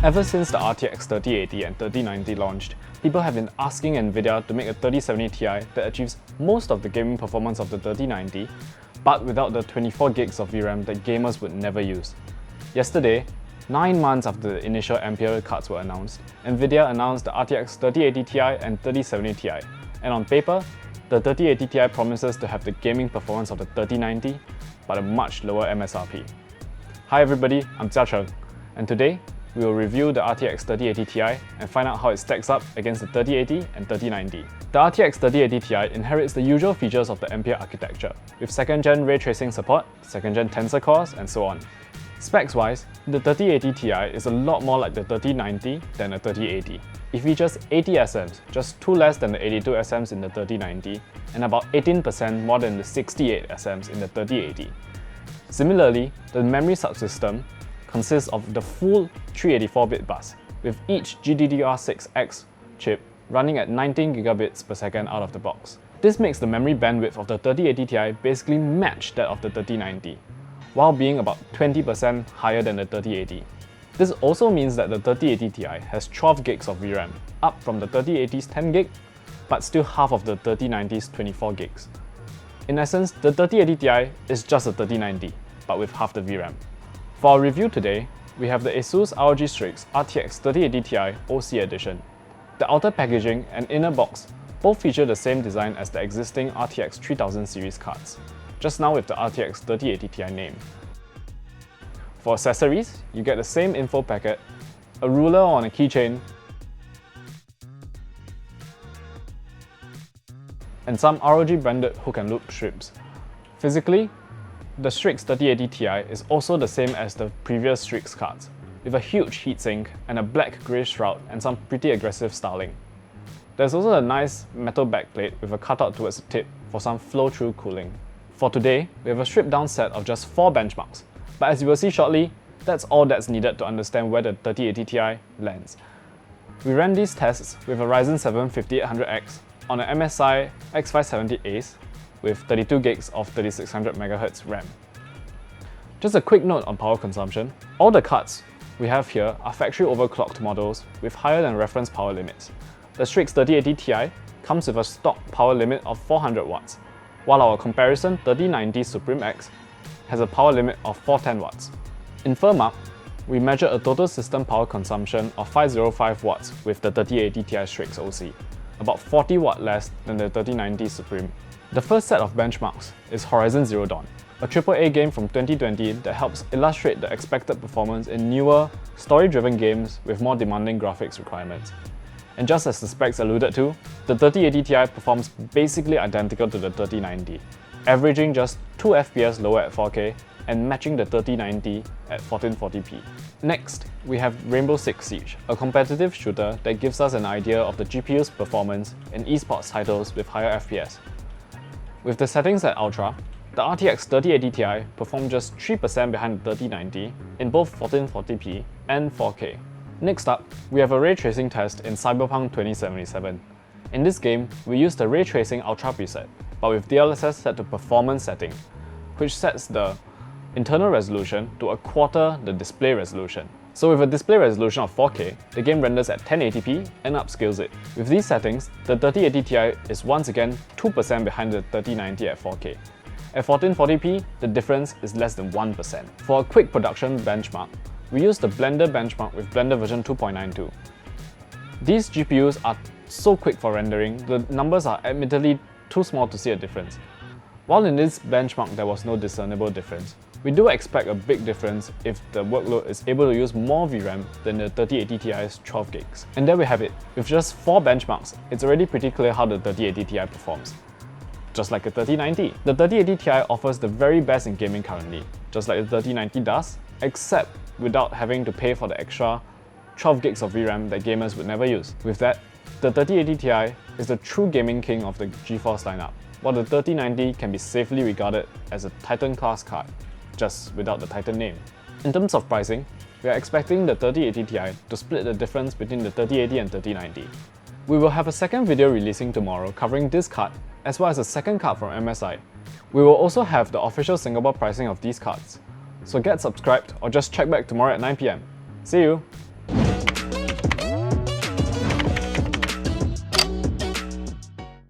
Ever since the RTX 3080 and 3090 launched, people have been asking NVIDIA to make a 3070 Ti that achieves most of the gaming performance of the 3090, but without the 24 gigs of VRAM that gamers would never use. Yesterday, 9 months after the initial Ampere cards were announced, NVIDIA announced the RTX 3080 Ti and 3070 Ti, and on paper, the 3080 Ti promises to have the gaming performance of the 3090, but a much lower MSRP. Hi everybody, I'm Jiacheng, and today, we will review the RTX 3080 Ti and find out how it stacks up against the 3080 and 3090. The RTX 3080 Ti inherits the usual features of the Ampere architecture, with 2nd gen ray tracing support, 2nd gen tensor cores, and so on. Specs-wise, the 3080 Ti is a lot more like the 3090 than the 3080. It features 80 SMs, just 2 less than the 82 SMs in the 3090, and about 18% more than the 68 SMs in the 3080. Similarly, the memory subsystem consists of the full 384-bit bus, with each GDDR6X chip running at 19 gigabits per second out of the box. This makes the memory bandwidth of the 3080 Ti basically match that of the 3090, while being about 20% higher than the 3080. This also means that the 3080 Ti has 12 gigs of VRAM, up from the 3080's 10 gig, but still half of the 3090's 24 gigs. In essence, the 3080 Ti is just a 3090, but with half the VRAM. For our review today, we have the ASUS ROG Strix RTX 3080 Ti OC Edition. The outer packaging and inner box both feature the same design as the existing RTX 3000 series cards, just now with the RTX 3080 Ti name. For accessories, you get the same info packet, a ruler on a keychain, and some ROG branded hook and loop strips. Physically, the Strix 3080 Ti is also the same as the previous Strix cards, with a huge heatsink and a black-grey shroud and some pretty aggressive styling. There's also a nice metal backplate with a cutout towards the tip for some flow-through cooling. For today, we have a stripped-down set of just 4 benchmarks, but as you will see shortly, that's all that's needed to understand where the 3080 Ti lands. We ran these tests with a Ryzen 7 5800X on an MSI X570 Ace with 32 gigs of 3600 MHz RAM. Just a quick note on power consumption. All the cards we have here are factory overclocked models with higher than reference power limits. The Strix 3080 Ti comes with a stock power limit of 400 watts, while our comparison 3090 Supreme X has a power limit of 410 watts. In firm-up, we measure a total system power consumption of 505 watts with the 3080 Ti Strix OC, about 40 watt less than the 3090 Supreme. The first set of benchmarks is Horizon Zero Dawn, a AAA game from 2020 that helps illustrate the expected performance in newer, story-driven games with more demanding graphics requirements. And just as the specs alluded to, the 3080 Ti performs basically identical to the 3090, averaging just 2 FPS lower at 4K and matching the 3090 at 1440p. Next, we have Rainbow Six Siege, a competitive shooter that gives us an idea of the GPU's performance in esports titles with higher FPS. With the settings at Ultra, the RTX 3080 Ti performed just 3% behind the 3090 in both 1440p and 4K. Next up, we have a ray tracing test in Cyberpunk 2077. In this game, we use the ray tracing Ultra preset, but with DLSS set to performance setting, which sets the internal resolution to a quarter the display resolution. So with a display resolution of 4K, the game renders at 1080p and upscales it. With these settings, the 3080 Ti is once again 2% behind the 3090 at 4K. At 1440p, the difference is less than 1%. For a quick production benchmark, we use the Blender benchmark with Blender version 2.92. These GPUs are so quick for rendering, the numbers are admittedly too small to see a difference. While in this benchmark there was no discernible difference, we do expect a big difference if the workload is able to use more VRAM than the 3080 Ti's 12 gigs. And there we have it. With just 4 benchmarks, it's already pretty clear how the 3080 Ti performs. Just like a 3090. The 3080 Ti offers the very best in gaming currently, just like the 3090 does, except without having to pay for the extra 12 gigs of VRAM that gamers would never use. With that, the 3080 Ti is the true gaming king of the GeForce lineup, while the 3090 can be safely regarded as a Titan class card, just without the Titan name. In terms of pricing, we are expecting the 3080 Ti to split the difference between the 3080 and 3090. We will have a second video releasing tomorrow covering this card, as well as a second card from MSI. We will also have the official Singapore pricing of these cards. So get subscribed or just check back tomorrow at 9 PM. See you!